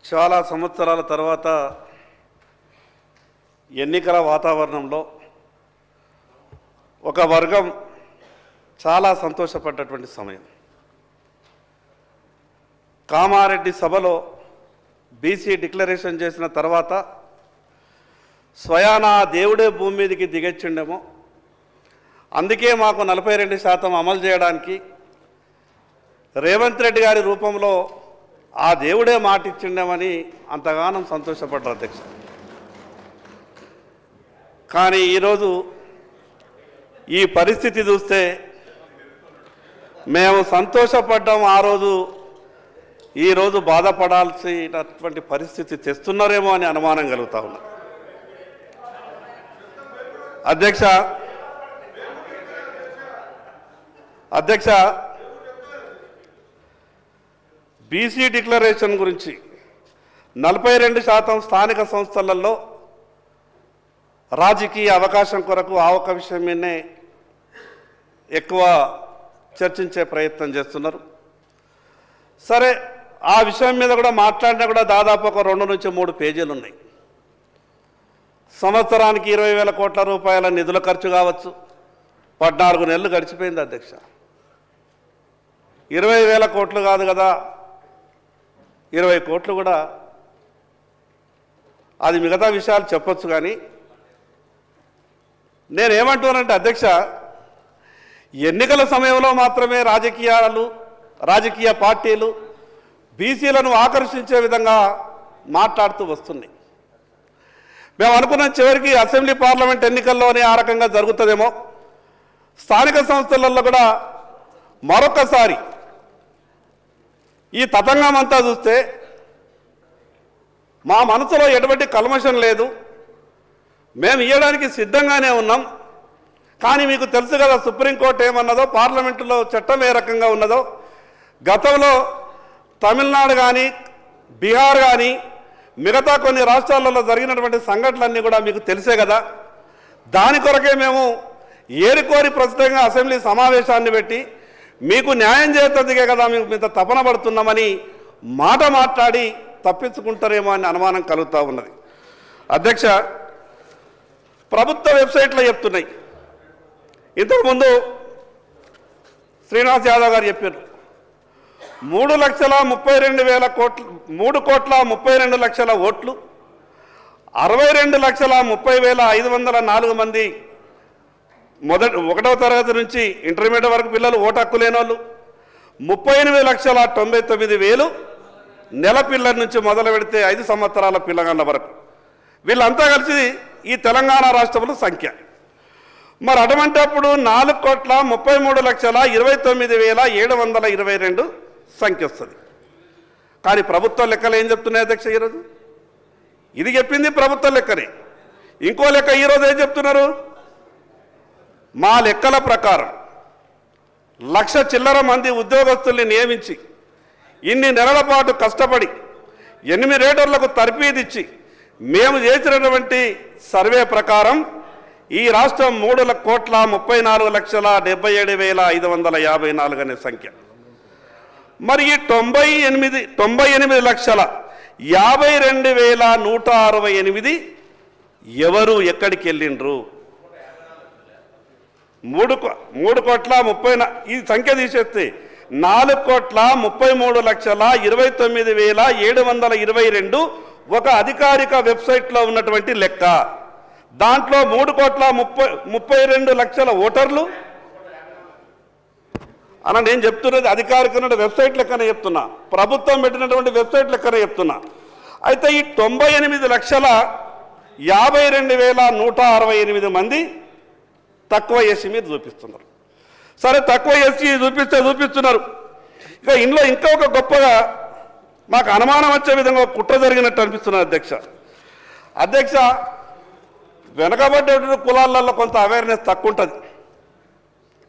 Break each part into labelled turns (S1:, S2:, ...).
S1: చాలా సంవత్సరాల తర్వాత ఎన్నికల వాతావరణంలో ఒక వర్గం చాలా సంతోషపడ్డటువంటి సమయం. కామారెడ్డి సభలో బీసీ డిక్లరేషన్ చేసిన తర్వాత స్వయానా దేవుడే భూమి మీదకి దిగొచ్చిండేమో, అందుకే మాకు 42% అమలు చేయడానికి రేవంత్ రెడ్డి గారి రూపంలో ఆ దేవుడే మాట ఇచ్చిండేమని అంతగానం సంతోషపడ్డారు అధ్యక్ష. కానీ ఈరోజు ఈ పరిస్థితి చూస్తే మేము సంతోషపడ్డాం ఆ రోజు, ఈరోజు బాధపడాల్సినటువంటి పరిస్థితి తెస్తున్నారేమో అని అనుమానం కలుగుతా ఉన్నా. అధ్యక్ష బీసీ డిక్లరేషన్ గురించి 42% స్థానిక సంస్థలలో రాజకీయ అవకాశం కొరకు ఆ ఒక విషయం మీదనే ఎక్కువ చర్చించే ప్రయత్నం చేస్తున్నారు. సరే, ఆ విషయం మీద కూడా మాట్లాడినా కూడా దాదాపు ఒక 2 నుంచి 3 పేజీలు ఉన్నాయి. సంవత్సరానికి 20,000 కోట్ల రూపాయల నిధుల ఖర్చు కావచ్చు. 14 నెలలు గడిచిపోయింది అధ్యక్ష. 20,000 కోట్లు కాదు కదా, 20 కోట్లు కూడా, అది మిగతా విషయాలు చెప్పొచ్చు. కానీ నేనేమంటున్నానంటే అధ్యక్ష, ఎన్నికల సమయంలో మాత్రమే రాజకీయ పార్టీలు బీసీలను ఆకర్షించే విధంగా మాట్లాడుతూ వస్తున్నాయి. మేము అనుకున్నాం చివరికి అసెంబ్లీ పార్లమెంట్ ఎన్నికల్లోనే ఆ రకంగా జరుగుతుందేమో, స్థానిక సంస్థలలో కూడా మరొకసారి ఈ తతంగం అంతా చూస్తే మా మనసులో ఎటువంటి కల్మషం లేదు, మేము ఇవ్వడానికి సిద్ధంగానే ఉన్నాం. కానీ మీకు తెలుసు కదా సుప్రీంకోర్టు ఏమన్నదో, పార్లమెంటులో చట్టం ఏ రకంగా ఉన్నదో. గతంలో తమిళనాడు కానీ బీహార్ కానీ మిగతా కొన్ని రాష్ట్రాలలో జరిగినటువంటి సంఘటనలన్నీ కూడా మీకు తెలిసే కదా. దాని కొరకే మేము ఏరికోరి ప్రస్తుతంగా అసెంబ్లీ సమావేశాన్ని పెట్టి మీకు న్యాయం చేసేందుకే కదా మేము ఇంత తపన పడుతున్నామని మాట్లాడి తప్పించుకుంటారేమో అని అనుమానం కలుగుతూ ఉన్నది. అధ్యక్ష, ప్రభుత్వ వెబ్సైట్లో చెప్తున్నాయి. ఇంతకుముందు శ్రీనివాస్ యాదవ్ గారు చెప్పారు 3,32,000 కోట్లు, 3,32,00,000 ఓట్లు, 62,30,504 మంది 1వ తరగతి నుంచి ఇంటర్మీడియట్ వరకు పిల్లలు ఓటు హక్కు లేని వాళ్ళు, 38,99,000 నెల పిల్లల నుంచి మొదలు పెడితే 5 సంవత్సరాల పిల్లగాళ్ళ వరకు, వీళ్ళంతా కలిసి ఈ తెలంగాణ రాష్ట్రంలో సంఖ్య. మరి అటువంటిప్పుడు 4,33,29,722 సంఖ్య వస్తుంది. కానీ ప్రభుత్వ లెక్కలు ఏం చెప్తున్నాయి అధ్యక్ష ఈరోజు? ఇది చెప్పింది ప్రభుత్వ లెక్కనే. ఇంకో లెక్క ఈరోజు ఏం చెప్తున్నారు? మా లెక్కల ప్రకారం 1,00,000 చిల్లర మంది ఉద్యోగస్తుల్ని నియమించి ఇన్ని నెలల పాటు కష్టపడి 8 రేటర్లకు తర్ఫీదిచ్చి మేము చేసినటువంటి సర్వే ప్రకారం ఈ రాష్ట్రం 3,34,77,554 అనే సంఖ్య. మరి ఈ 98,52,168 ఎవరు ఎక్కడికి వెళ్ళిండ్రు? 3,30,00,000 ఈ సంఖ్య తీసేస్తే 4,33,29,722 ఒక అధికారిక వెబ్సైట్లో ఉన్నటువంటి లెక్క. దాంట్లో 3,32,00,000 ఓటర్లు అన్న. నేను చెప్తున్నది అధికారిక వెబ్సైట్ లెక్కనే చెప్తున్నా, ప్రభుత్వం పెట్టినటువంటి వెబ్సైట్ లెక్కనే చెప్తున్నా. అయితే ఈ 98,52,168 మంది తక్కువ ఎస్సీ మీద చూపిస్తున్నారు. సరే, తక్కువ ఎస్సీ చూపిస్తున్నారు. ఇక ఇందులో ఇంకా ఒక గొప్పగా మాకు అనుమానం వచ్చే విధంగా కుట్ర జరిగినట్టు అనిపిస్తున్నారు అధ్యక్ష. వెనకబడ్డ కులాలలో కొంత అవేర్నెస్ తక్కువ ఉంటుంది.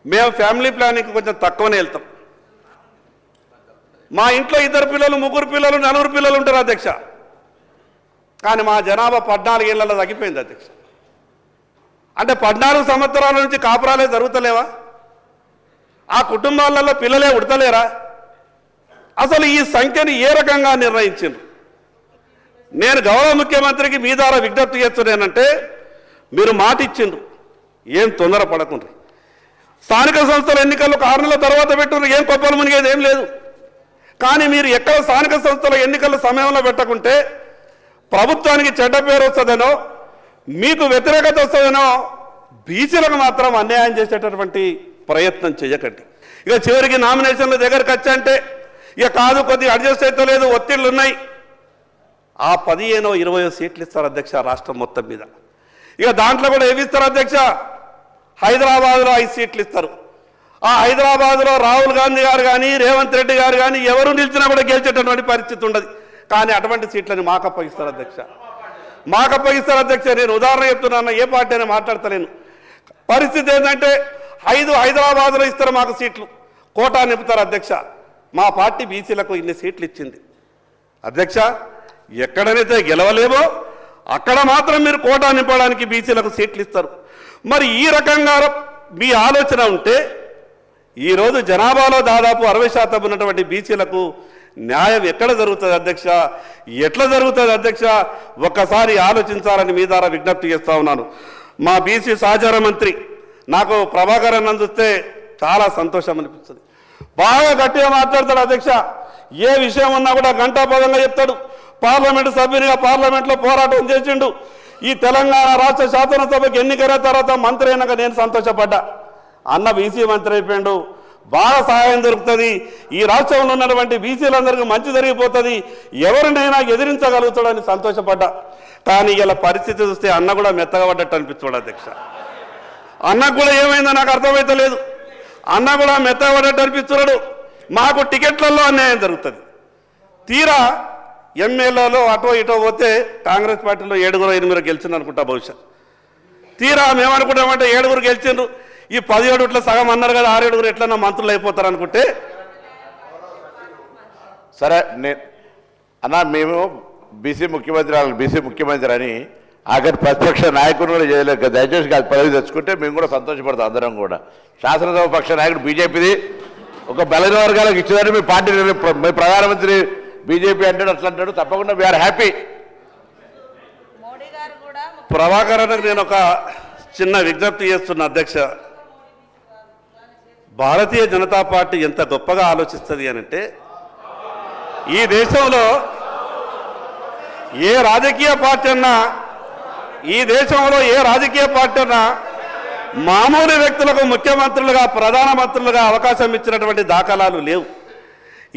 S1: మేము ఫ్యామిలీ ప్లానింగ్కి కొంచెం తక్కువనే వెళ్తాం. మా ఇంట్లో 2 పిల్లలు, 3 పిల్లలు, 4 పిల్లలు ఉంటారు అధ్యక్ష. కానీ మా జనాభా 14 ఏళ్లలో తగ్గిపోయింది అధ్యక్ష. అంటే 14 సంవత్సరాల నుంచి కాపురాలే జరుగుతలేవా? ఆ కుటుంబాలలో పిల్లలే ఉడతలేరా? అసలు ఈ సంఖ్యని ఏ రకంగా నిర్ణయించిండ్రు? నేను గౌరవ ముఖ్యమంత్రికి మీ ద్వారా విజ్ఞప్తి చేస్తున్నానంటే, మీరు మాట ఇచ్చిండ్రు, ఏం తొందర పడకుండ్రు. స్థానిక సంస్థల ఎన్నికలు 6 నెలల తర్వాత పెట్టుకున్నారు, ఏం కొప్పలు మునిగేది ఏం లేదు. కానీ మీరు ఎక్కడ స్థానిక సంస్థల ఎన్నికల సమయంలో పెట్టకుంటే ప్రభుత్వానికి చెడ్డ పేరు వస్తుందనో, మీకు వ్యతిరేకత వస్తుందనో బీసీలకు మాత్రం అన్యాయం చేసేటటువంటి ప్రయత్నం చేయకండి. ఇక చివరికి నామినేషన్ల దగ్గరికి వచ్చంటే ఇక కాదు, కొద్దిగా అడ్జస్ట్ అయితే లేదు, ఒత్తిళ్లు ఉన్నాయి. ఆ 15-20 సీట్లు ఇస్తారు అధ్యక్ష రాష్ట్రం మొత్తం మీద. ఇక దాంట్లో కూడా ఏమి ఇస్తారు అధ్యక్ష? హైదరాబాద్లో 5 సీట్లు ఇస్తారు. ఆ హైదరాబాద్లో రాహుల్ గాంధీ గారు కానీ రేవంత్ రెడ్డి గారు కానీ ఎవరు నిలిచినా కూడా గెలిచేటటువంటి పరిస్థితి ఉండదు. కానీ అటువంటి సీట్లని మాకు అప్పగిస్తారు అధ్యక్ష, మాకు అప్పగిస్తారు అధ్యక్ష. నేను ఉదాహరణ చెప్తున్నాను, ఏ పార్టీ అని మాట్లాడతలేను. పరిస్థితి ఏంటంటే 5 హైదరాబాద్లో ఇస్తారు మాకు సీట్లు, కోటా నింపుతారు అధ్యక్ష. మా పార్టీ బీసీలకు ఇన్ని సీట్లు ఇచ్చింది అధ్యక్ష. ఎక్కడనైతే గెలవలేమో అక్కడ మాత్రం మీరు కోటా నింపడానికి బీసీలకు సీట్లు ఇస్తారు. మరి ఈ రకంగా మీ ఆలోచన ఉంటే ఈరోజు జనాభాలో దాదాపు 60% ఉన్నటువంటి బీసీలకు న్యాయం ఎక్కడ జరుగుతుంది అధ్యక్ష? ఎట్లా జరుగుతుంది అధ్యక్ష? ఒక్కసారి ఆలోచించాలని మీ ద్వారా విజ్ఞప్తి చేస్తూ ఉన్నాను. మా బీసీ సహచార మంత్రి నాకు ప్రభాకర్ అన్నం చూస్తే చాలా సంతోషం అనిపిస్తుంది. బాగా గట్టిగా మాట్లాడతాడు అధ్యక్ష. ఏ విషయం ఉన్నా కూడా గంటాపదంగా చెప్తాడు. పార్లమెంటు సభ్యునిగా పార్లమెంట్లో పోరాటం చేసిండు. ఈ తెలంగాణ రాష్ట్ర శాసనసభకు ఎన్నికైన తర్వాత మంత్రి అయినాక నేను సంతోషపడ్డా. అన్న బీసీ మంత్రి అయిపోయాడు, బాగా సహాయం దొరుకుతుంది, ఈ రాష్ట్రంలో ఉన్నటువంటి బీసీలందరికీ మంచి జరిగిపోతుంది, ఎవరినైనా ఎదిరించగలుగుతాడని సంతోషపడ్డా. కానీ ఇలా పరిస్థితి చూస్తే అన్న కూడా మెత్తగా పడ్డట్టు అనిపిస్తాడు అధ్యక్ష. అన్నకు కూడా ఏమైందో నాకు అర్థమైతే లేదు. అన్న కూడా మెత్తగా పడ్డట్టు అనిపిస్తున్నాడు. మాకు టికెట్లలో అన్యాయం జరుగుతుంది. తీరా ఎమ్మెల్యేలో అటో ఇటో పోతే కాంగ్రెస్ పార్టీలో 7-8 గెలిచింది అనుకుంటా బహుశా. తీరా మేమనుకుంటామంటే 7 గెలిచిండ్రు, ఈ 17 ఇట్లా సగం అన్నారు కదా, 6-7 ఎట్లన్నా మంత్రులు అయిపోతారు అనుకుంటే.
S2: సరే అన్న, మేము బీసీ ముఖ్యమంత్రి అని ఆఖరి ప్రతిపక్ష నాయకుడు కూడా చేయలేక దయచేసి కాదు పదవి తెచ్చుకుంటే మేము కూడా సంతోషపడతాం. అందరం కూడా శాసనసభ పక్ష నాయకుడు బీజేపీది ఒక బలైన వర్గాలకు ఇచ్చేదని మీ పార్టీ మీ ప్రధానమంత్రి బీజేపీ అంటాడు, అట్లా అంటాడు. తప్పకుండా వీఆర్ హ్యాపీ.
S1: ప్రభాకర్ అన్నకు నేను ఒక చిన్న విజ్ఞప్తి చేస్తున్నా అధ్యక్ష. భారతీయ జనతా పార్టీ ఎంత గొప్పగా ఆలోచిస్తుంది అనంటే, ఈ దేశంలో ఏ రాజకీయ పార్టీ అన్నా మామూలు వ్యక్తులకు ముఖ్యమంత్రులుగా ప్రధానమంత్రులుగా అవకాశం ఇచ్చినటువంటి దాఖలాలు లేవు.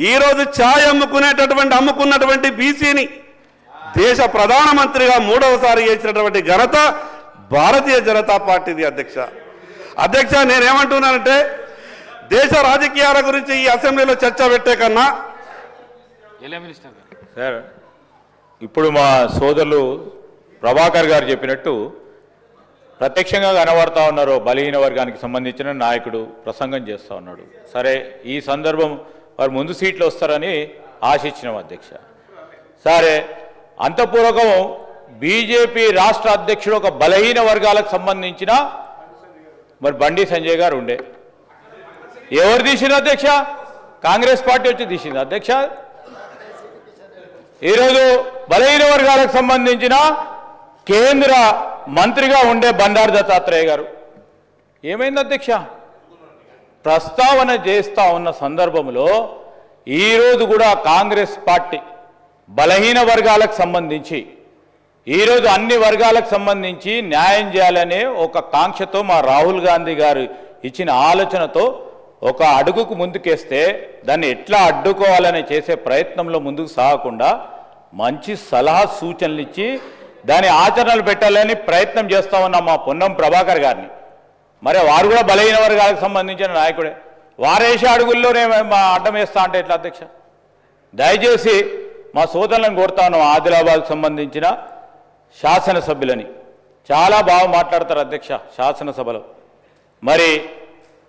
S1: ఈరోజు ఛాయ్ అమ్ముకున్నటువంటి బీసీని దేశ ప్రధానమంత్రిగా 3వసారి చేసినటువంటి ఘనత భారతీయ జనతా పార్టీది అధ్యక్ష. నేనేమంటున్నానంటే, దేశ రాజకీయాల గురించి ఈ అసెంబ్లీలో చర్చ పెట్టే కన్నా
S3: సార్, ఇప్పుడు మా సోదరులు ప్రభాకర్ గారు చెప్పినట్టు ప్రత్యక్షంగా కనబడతా ఉన్నారు. బలహీన వర్గానికి సంబంధించిన నాయకుడు ప్రసంగం చేస్తూ ఉన్నాడు. సరే, ఈ సందర్భం వారు ముందు సీట్లు వస్తారని ఆశించినాం అధ్యక్ష. సరే, అంతపూర్వకం బీజేపీ రాష్ట్ర అధ్యక్షుడు ఒక బలహీన వర్గాలకు సంబంధించిన మరి బండి సంజయ్ గారు ఉండే. ఎవరు తీసింది అధ్యక్ష? కాంగ్రెస్ పార్టీ వచ్చి తీసింది అధ్యక్ష. ఈరోజు బలహీన వర్గాలకు సంబంధించిన కేంద్ర మంత్రిగా ఉండే బండారు దత్తాత్రేయ గారు ఏమైంది అధ్యక్ష? ప్రస్తావన చేస్తూ ఉన్న సందర్భంలో ఈరోజు కూడా కాంగ్రెస్ పార్టీ బలహీన వర్గాలకు సంబంధించి ఈరోజు అన్ని వర్గాలకు సంబంధించి న్యాయం చేయాలనే ఒక కాంక్షతో మా రాహుల్ గాంధీ గారు ఇచ్చిన ఆలోచనతో ఒక అడుగుకు ముందుకేస్తే దాన్ని ఎట్లా అడ్డుకోవాలని చేసే ప్రయత్నంలో ముందుకు సాగకుండా మంచి సలహా సూచనలు ఇచ్చి దాని ఆచరణలు పెట్టాలని ప్రయత్నం చేస్తూ ఉన్నాం మా పొన్నం ప్రభాకర్ గారిని. మరి వారు కూడా బలహీన వర్గాలకు సంబంధించిన నాయకుడే. వారేసే అడుగుల్లోనే మా అడ్డం వేస్తా అంటే ఎట్లా అధ్యక్ష? దయచేసి మా సోదరులను కోరుతా ఉన్నాం. ఆదిలాబాద్కు సంబంధించిన శాసనసభ్యులని చాలా బాగా మాట్లాడతారు అధ్యక్ష శాసనసభలో. మరి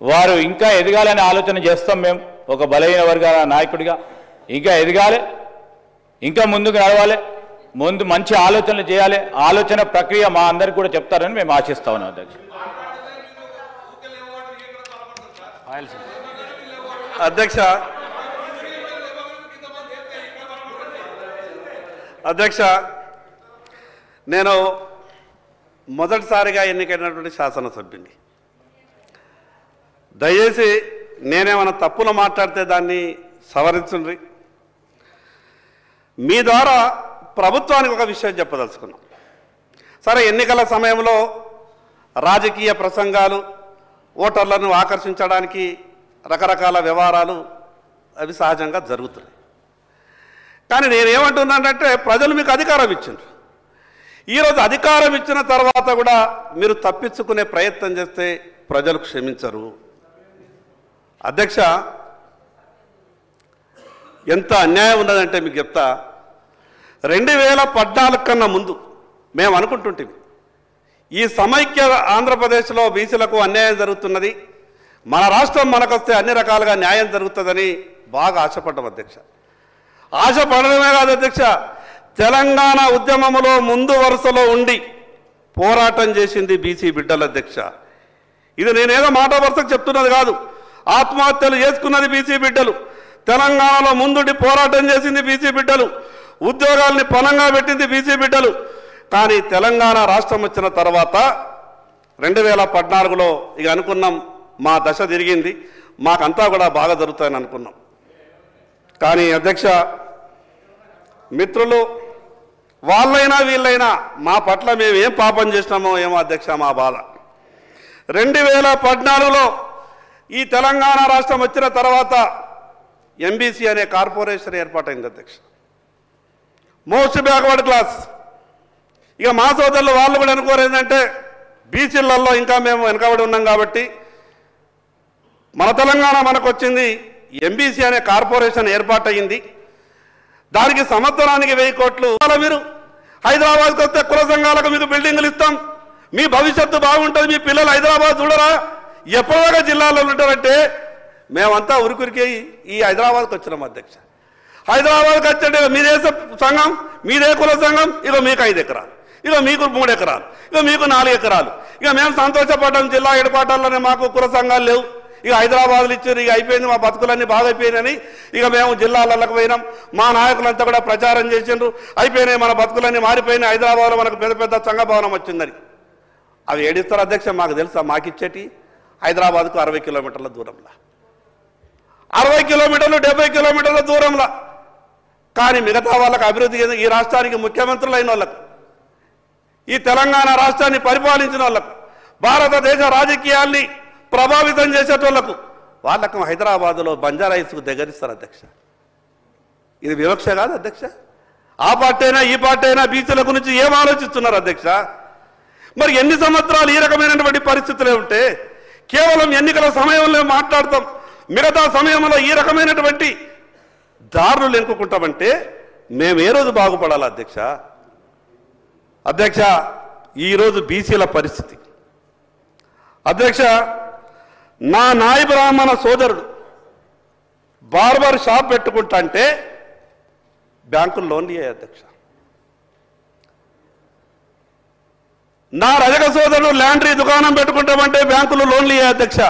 S3: వారు ఇంకా ఎదగాలని ఆలోచన చేస్తాం. మేము ఒక బలహీన వర్గాల నాయకుడిగా ఇంకా ఎదగాలి, ఇంకా ముందుకు నడవాలి, ముందు మంచి ఆలోచనలు చేయాలి. ఆలోచన ప్రక్రియ మా అందరికి కూడా చెప్తారని మేము ఆశిస్తా ఉన్నాం అధ్యక్ష.
S1: అధ్యక్ష, నేను మొదటిసారిగా ఎన్నికైనటువంటి శాసనసభ్యుని. దయచేసి నేనేమైనా తప్పులు మాట్లాడితే దాన్ని సవరించండి. మీ ద్వారా ప్రభుత్వానికి ఒక విషయం చెప్పదలుచుకున్నాం. సరే, ఎన్నికల సమయంలో రాజకీయ ప్రసంగాలు, ఓటర్లను ఆకర్షించడానికి రకరకాల వ్యవహారాలు అవి సహజంగా జరుగుతున్నాయి. కానీ నేనేమంటున్నానంటే, ప్రజలు మీకు అధికారం ఇచ్చిండ్రు. ఈరోజు అధికారం ఇచ్చిన తర్వాత కూడా మీరు తప్పించుకునే ప్రయత్నం చేస్తే ప్రజలు క్షమించరు. అధ్యక్ష, ఎంత అన్యాయం ఉన్నదంటే మీకు చెప్తా. 2014 కన్నా ముందు మేము అనుకుంటుంటే ఈ సమైక్య ఆంధ్రప్రదేశ్లో బీసీలకు అన్యాయం జరుగుతున్నది, మన రాష్ట్రం మనకొస్తే అన్ని రకాలుగా న్యాయం జరుగుతుందని బాగా ఆశపడ్డాం అధ్యక్ష. ఆశపడడమే కాదు అధ్యక్ష, తెలంగాణ ఉద్యమంలో ముందు వరుసలో ఉండి పోరాటం చేసింది బీసీ బిడ్డల అధ్యక్ష. ఇది నేనేదో మాట వరుసకు చెప్తున్నది కాదు. ఆత్మహత్యలు చేసుకున్నది బీసీ బిడ్డలు, తెలంగాణలో ముందుండి పోరాటం చేసింది బీసీ బిడ్డలు, ఉద్యోగాల్ని పణంగా పెట్టింది బీసీ బిడ్డలు. కానీ తెలంగాణ రాష్ట్రం వచ్చిన తర్వాత 2014లో ఇక అనుకున్నాం, మా దశ తిరిగింది, మాకంతా కూడా బాగా జరుగుతాయని అనుకున్నాం. కానీ అధ్యక్ష, మిత్రులు వాళ్ళైనా వీళ్ళైనా మా పట్ల మేము ఏం పాపం చేసినామో ఏమో అధ్యక్ష మా బాధ. 2014లో ఈ తెలంగాణ రాష్ట్రం వచ్చిన తర్వాత ఎంబీసీ అనే కార్పొరేషన్ ఏర్పాటైంది అధ్యక్ష. Most backward class. ఇక మా సోదరులు వాళ్ళు కూడా అనుకోరు ఏంటంటే, బీసీలలో ఇంకా మేము వెనకబడి ఉన్నాం కాబట్టి మన తెలంగాణ మనకు వచ్చింది, ఎంబీసీ అనే కార్పొరేషన్ ఏర్పాటయింది, దానికి సంవత్సరానికి 1000 కోట్లు. మీరు హైదరాబాద్కి వస్తే కుల సంఘాలకు మీకు బిల్డింగులు ఇస్తాం, మీ భవిష్యత్తు బాగుంటుంది, మీ పిల్లలు హైదరాబాద్ చూడరా, ఎప్పటిదాకా జిల్లాలో ఉంటారంటే మేమంతా ఉరికురికి ఈ హైదరాబాద్కి వచ్చినాం అధ్యక్ష. హైదరాబాద్కి వచ్చే మీదే సంఘం, మీదే కుల సంఘం, ఇక మీకు 5 ఎకరాలు, ఇక మీకు 3 ఎకరాలు, ఇక మీకు 4 ఎకరాలు. ఇక మేము సంతోషపడ్డాం, జిల్లా హెడ్క్వార్టర్లోనే మాకు కుల సంఘాలు లేవు, ఇక హైదరాబాద్లో ఇచ్చారు, ఇక అయిపోయింది, మా బతుకులన్నీ బాగా అయిపోయినాయని ఇక మేము జిల్లాలకు పోయినాం. మా నాయకులంతా కూడా ప్రచారం చేసిండ్రు, అయిపోయినాయి మన బతుకులన్నీ మారిపోయినాయి, హైదరాబాద్లో మనకు పెద్ద పెద్ద సంఘ భవనం వచ్చిందని. అవి ఏడిస్తారు అధ్యక్ష, మాకు తెలుసా? మాకిచ్చేటి హైదరాబాద్కు 60 కిలోమీటర్ల దూరంలో, 60 కిలోమీటర్లు 70 కిలోమీటర్ల దూరంలో. కానీ మిగతా వాళ్ళకు అభివృద్ధి, ఈ రాష్ట్రానికి ముఖ్యమంత్రులు అయిన వాళ్ళకు, ఈ తెలంగాణ రాష్ట్రాన్ని పరిపాలించిన వాళ్ళకు, భారతదేశ రాజకీయాల్ని ప్రభావితం చేసేటోళ్లకు, వాళ్ళకు హైదరాబాదులో బంజారా హిల్స్కు దగ్గరిస్తారు అధ్యక్ష. ఇది వివక్ష కాదు అధ్యక్ష? ఆ పార్టీ అయినా ఈ పార్టీ అయినా బీసీల గురించి ఏం ఆలోచిస్తున్నారు అధ్యక్ష? మరి ఎన్ని సంవత్సరాలు ఈ రకమైనటువంటి పరిస్థితులే ఉంటే కేవలం ఎన్నికల సమయంలో మాట్లాడతాం, మిగతా సమయంలో ఈ రకమైనటువంటి దారులు ఎన్నుకుంటామంటే మేము ఏ రోజు బాగుపడాలి అధ్యక్ష? అధ్యక్ష, ఈరోజు బీసీల పరిస్థితి అధ్యక్ష, నా నాయి బ్రాహ్మణ సోదరుడు బార్బర్ షాప్ పెట్టుకుంటా అంటే బ్యాంకులు లోన్లు ఇయ్యాయి అధ్యక్ష. నా రజక సోదరుడు ల్యాండ్రీ దుకాణం పెట్టుకుంటామంటే బ్యాంకులు లోన్లు ఇయ్యాయి అధ్యక్ష.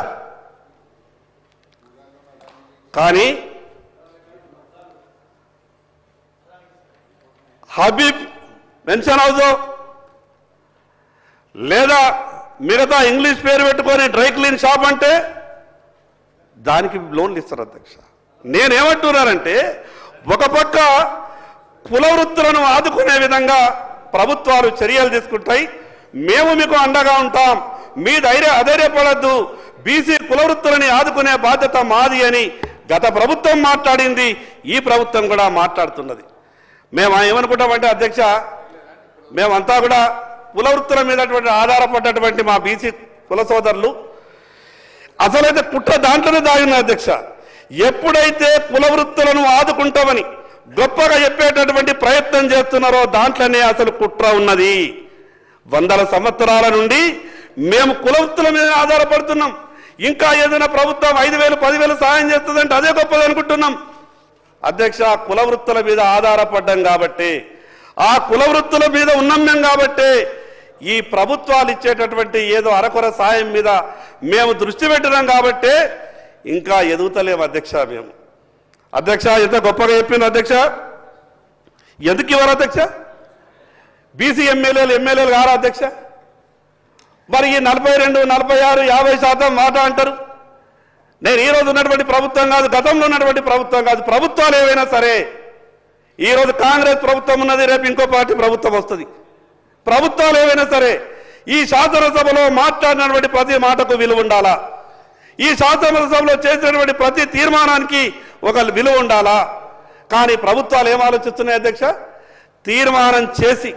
S1: కానీ హబీబ్ పెన్షన్ హౌస్ లేదా మిగతా ఇంగ్లీష్ పేరు పెట్టుకొని డ్రై క్లీన్ షాప్ అంటే దానికి లోన్లు ఇస్తారు అధ్యక్ష. నేనేమంటున్నానంటే, ఒక పక్క కుల వృత్తులను ఆదుకునే విధంగా ప్రభుత్వాలు చర్యలు తీసుకుంటాయి, మేము మీకు అండగా ఉంటాం, మీ అధైర్యపడద్దు, బీసీ కుల వృత్తులని ఆదుకునే బాధ్యత మాది అని గత ప్రభుత్వం మాట్లాడింది, ఈ ప్రభుత్వం కూడా మాట్లాడుతున్నది. మేము ఏమనుకుంటామంటే అధ్యక్ష, మేమంతా కూడా కుల వృత్తుల మీద ఆధారపడ్డటువంటి మా బీసీ కుల సోదరులు అసలైతే కుట్ర దాంట్లోనే దాగిన అధ్యక్ష. ఎప్పుడైతే కుల వృత్తులను ఆదుకుంటామని గొప్పగా చెప్పేటటువంటి ప్రయత్నం చేస్తున్నారో దాంట్లోనే అసలు కుట్ర ఉన్నది. 100 సంవత్సరాల నుండి మేము కుల వృత్తుల మీద ఆధారపడుతున్నాం. ఇంకా ఏదైనా ప్రభుత్వం 5,000 10,000 సహాయం చేస్తుందంటే అదే గొప్పది అనుకుంటున్నాం అధ్యక్ష. కుల వృత్తుల మీద ఆధారపడ్డాం కాబట్టి, ఆ కుల వృత్తుల మీద ఉన్నాం మేము కాబట్టి, ఈ ప్రభుత్వాలు ఇచ్చేటటువంటి ఏదో అరకొర సాయం మీద మేము దృష్టి పెట్టినాం కాబట్టి ఇంకా ఎదుగుతలేము అధ్యక్ష. మేము అధ్యక్ష ఎంత గొప్పగా చెప్పింది అధ్యక్ష. ఎందుకు ఇవ్వరు అధ్యక్ష? బీసీ ఎమ్మెల్యేలు కారా అధ్యక్ష? మరి ఈ 42, 46, 50% మాట అంటారు. నేను ఈరోజు ఉన్నటువంటి ప్రభుత్వం కాదు, గతంలో ఉన్నటువంటి ప్రభుత్వం కాదు, ప్రభుత్వాలు ఏవైనా సరే, ఈరోజు కాంగ్రెస్ ప్రభుత్వం ఉన్నది, రేపు ఇంకో పార్టీ ప్రభుత్వం వస్తుంది. ప్రభుత్వాలు ఏవైనా సరే ఈ శాసనసభలో మాట్లాడినటువంటి ప్రతి మాటకు విలువ ఉండాలా, ఈ శాసనసభలో చేసినటువంటి ప్రతి తీర్మానానికి ఒక విలువ ఉండాలా. కానీ ప్రభుత్వాలు ఏం ఆలోచిస్తున్నాయి అధ్యక్ష? తీర్మానం చేసి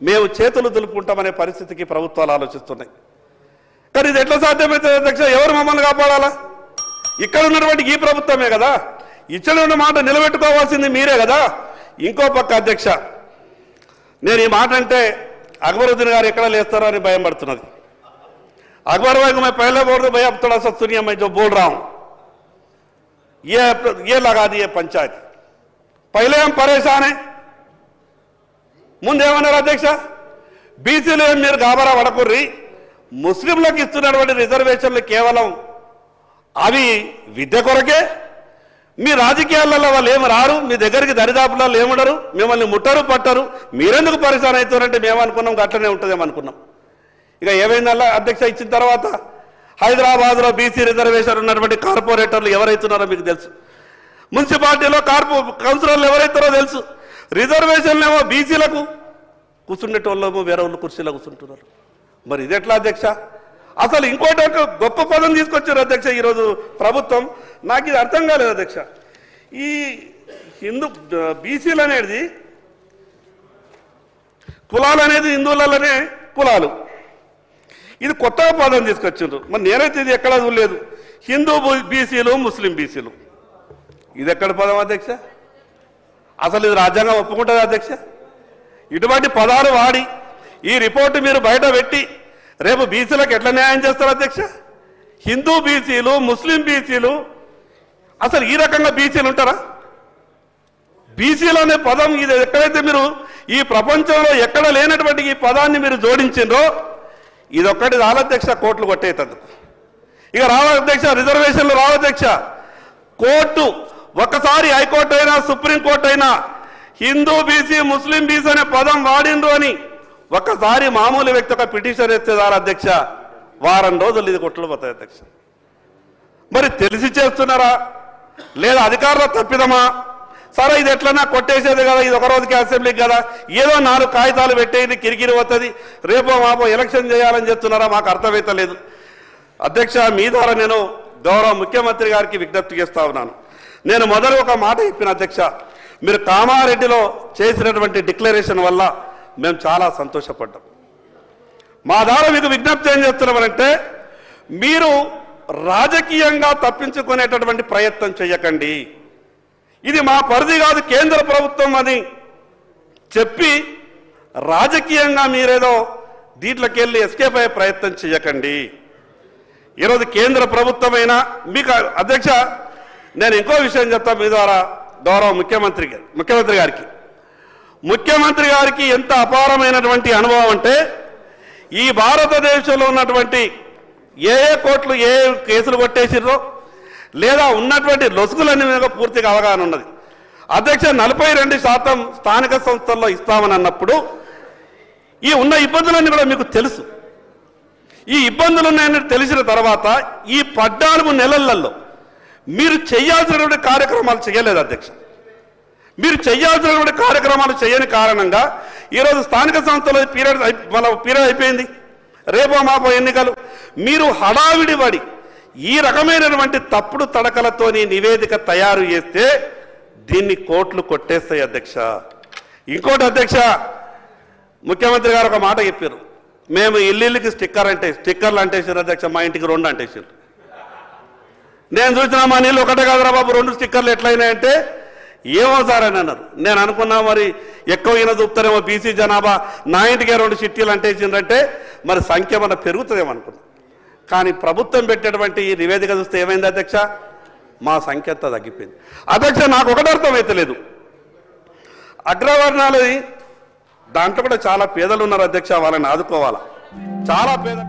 S1: మేము చేతులు దులుపుకుంటామనే పరిస్థితికి ప్రభుత్వాలు ఆలోచిస్తున్నాయి. కానీ ఇది ఎట్లా సాధ్యమవుతుంది అధ్యక్ష? ఎవరు మమ్మల్ని కాపాడాలా? ఇక్కడ ఉన్నటువంటి ఈ ప్రభుత్వమే కదా, ఇచ్చిన మాట నిలబెట్టుకోవాల్సింది మీరే కదా. ఇంకో పక్క అధ్యక్ష, నేను ఈ మాట అంటే అక్బరుద్దీన్ గారు ఎక్కడ లేస్తారో అని భయం పడుతున్నది. अकबर भाई को मैं पहले बोल दूं, भाई अब थोड़ा सा सुनिए, मैं जो बोल रहा हूं ये लगा दिए पंचायत. पहले हम परेशान हैं. ముందేమన్నారు అధ్యక్ష? బీసీలు మీరు గాబరా పడకుర్రి, ముస్లింలకు ఇస్తున్నటువంటి రిజర్వేషన్లు కేవలం అవి విద్య కొరకే, మీ రాజకీయాలలో వాళ్ళు ఏమి రారు, మీ దగ్గరికి దరిదాపులలో ఏముండరు, మిమ్మల్ని ముట్టరు పట్టరు, మీరెందుకు పరిశాన్ అవుతారంటే మేము అనుకున్నాం అట్లనే ఉంటుందేమో అనుకున్నాం. ఇక ఏమైందల్లా అధ్యక్ష, ఇచ్చిన తర్వాత హైదరాబాద్లో బీసీ రిజర్వేషన్ ఉన్నటువంటి కార్పొరేటర్లు ఎవరైతున్నారో మీకు తెలుసు, మున్సిపాలిటీలో కౌన్సిలర్లు ఎవరైతారో తెలుసు. రిజర్వేషన్లు ఏమో బీసీలకు కూర్చుండేటోళ్ళేమో వేరే వాళ్ళు కుర్చీలో కూర్చుంటున్నారు. మరి ఇది ఎట్లా అధ్యక్ష? అసలు ఇంకోటి ఒక గొప్ప పదం తీసుకొచ్చారు అధ్యక్ష ఈరోజు ప్రభుత్వం. నాకు ఇది అర్థం కాలేదు అధ్యక్ష. ఈ బీసీలు అనేది కులాలు అనేది హిందువులలోనే కులాలు, ఇది కొత్తగా పదం తీసుకొచ్చిండ్రు. మరి నేనైతే ఇది ఎక్కడా చూడలేదు. హిందూ బీసీలు, ముస్లిం బీసీలు, ఇది ఎక్కడ పదం అధ్యక్ష? అసలు ఇది రాజ్యాంగం ఒప్పుకుంటుంది అధ్యక్ష? ఇటువంటి పదాలు వాడి ఈ రిపోర్టు మీరు బయట పెట్టి రేపు బీసీలకు ఎట్లా న్యాయం చేస్తారు అధ్యక్ష? హిందూ బీసీలు, ముస్లిం బీసీలు, అసలు ఈ రకంగా బీసీలు ఉంటారా? బీసీలు అనే పదం ఇది ఎక్కడైతే మీరు ఈ ప్రపంచంలో ఎక్కడ లేనటువంటి ఈ పదాన్ని మీరు జోడించిండ్రో ఇదొక్కటి రాలధ్యక్ష కోర్టులు కొట్టేటందుకు. ఇక రావాధ్యక్ష, రిజర్వేషన్లు రావాధ్యక్ష. కోర్టు ఒక్కసారి హైకోర్టు అయినా సుప్రీంకోర్టు అయినా హిందూ బీసీ, ముస్లిం బీసీ అనే పదం వాడిండ్రు అని ఒక్కసారి మామూలు వ్యక్తి ఒక పిటిషన్ ఎత్తేదారు అధ్యక్ష, వారం రోజులు ఇది కొట్టులు పోతాయి అధ్యక్ష. మరి తెలిసి చేస్తున్నారా లేదా అధికారుల తప్పిదమా? సరే ఇది ఎట్లన్నా కొట్టేసేది కదా, ఇది ఒక రోజుకి అసెంబ్లీకి కదా, ఏదో 4 కాగితాలు పెట్టేది కిరికిరి పోతుంది, రేపో మాపో ఎలక్షన్ చేయాలని చెప్తున్నారా? మాకు అర్థమైతలేదు అధ్యక్ష. మీ ద్వారా నేను గౌరవ ముఖ్యమంత్రి గారికి విజ్ఞప్తి చేస్తా ఉన్నాను. నేను మొదలు ఒక మాట చెప్పిన అధ్యక్ష, మీరు కామారెడ్డిలో చేసినటువంటి డిక్లరేషన్ వల్ల మేము చాలా సంతోషపడ్డాం. మా ద్వారా మీకు విజ్ఞప్తి ఏం చేస్తున్నామంటే, మీరు రాజకీయంగా తప్పించుకునేటటువంటి ప్రయత్నం చేయకండి. ఇది మా పరిధి కాదు, కేంద్ర ప్రభుత్వం అని చెప్పి రాజకీయంగా మీరేదో దీంట్లోకి వెళ్ళి ఎస్కేప్ అయ్యే ప్రయత్నం చేయకండి. ఈరోజు కేంద్ర ప్రభుత్వమైనా మీకు అధ్యక్ష నేను ఇంకో విషయం చెప్తా మీ ద్వారా గౌరవ ముఖ్యమంత్రి గారికి ఎంత అపారమైనటువంటి అనుభవం అంటే, ఈ భారతదేశంలో ఉన్నటువంటి ఏ కోర్టులు ఏ కేసులు కొట్టేసిర్రో లేదా ఉన్నటువంటి లొసుగులన్నీ మీద పూర్తిగా అవగాహన ఉన్నది అధ్యక్ష. 42% స్థానిక సంస్థల్లో ఇస్తామని అన్నప్పుడు ఈ ఉన్న ఇబ్బందులన్నీ కూడా మీకు తెలుసు. ఈ ఇబ్బందులు ఉన్నాయని తెలిసిన తర్వాత ఈ 14 నెలలలో మీరు చేయాల్సినటువంటి కార్యక్రమాలు చేయలేదు అధ్యక్ష. మీరు చేయాల్సినటువంటి కార్యక్రమాలు చేయని కారణంగా ఈరోజు స్థానిక సంస్థల పీరియడ్ అయిపోయింది, రేపో మాపో ఎన్నికలు. మీరు హడావిడి పడి ఈ రకమైనటువంటి తప్పుడు తడకలతోని నివేదిక తయారు చేస్తే దీన్ని కోర్టులు కొట్టేస్తాయి అధ్యక్ష. ఇంకోటి అధ్యక్ష, ముఖ్యమంత్రి గారు ఒక మాట చెప్పారు, మేము ఇల్లుకి స్టిక్కర్లు అంటేసారు అధ్యక్ష, మా ఇంటికి 2 అంటేసారు. నేను చూసిన మా నీళ్ళు ఒకటే కాదురా బాబు 2 స్టిక్కర్లు ఎట్లయినాయంటే ఏమో సార్ అని అన్నారు. నేను అనుకున్నా మరి ఎక్కువ ఈయన చూపుతారేమో బీసీ జనాభా, నా ఇంటికే 2 చిట్టీలు అంటేసిందంటే మరి సంఖ్య మన పెరుగుతుందేమో అనుకున్నాం. కానీ ప్రభుత్వం పెట్టేటువంటి ఈ నివేదిక చూస్తే ఏమైంది అధ్యక్ష? మా సంఖ్య అంతా తగ్గిపోయింది అధ్యక్ష. నాకు ఒకటి అర్థమైతలేదు, అగ్రవర్ణాలు దాంట్లో కూడా చాలా పేదలు ఉన్నారు అధ్యక్ష, వాళ్ళని ఆదుకోవాలా, చాలా పేద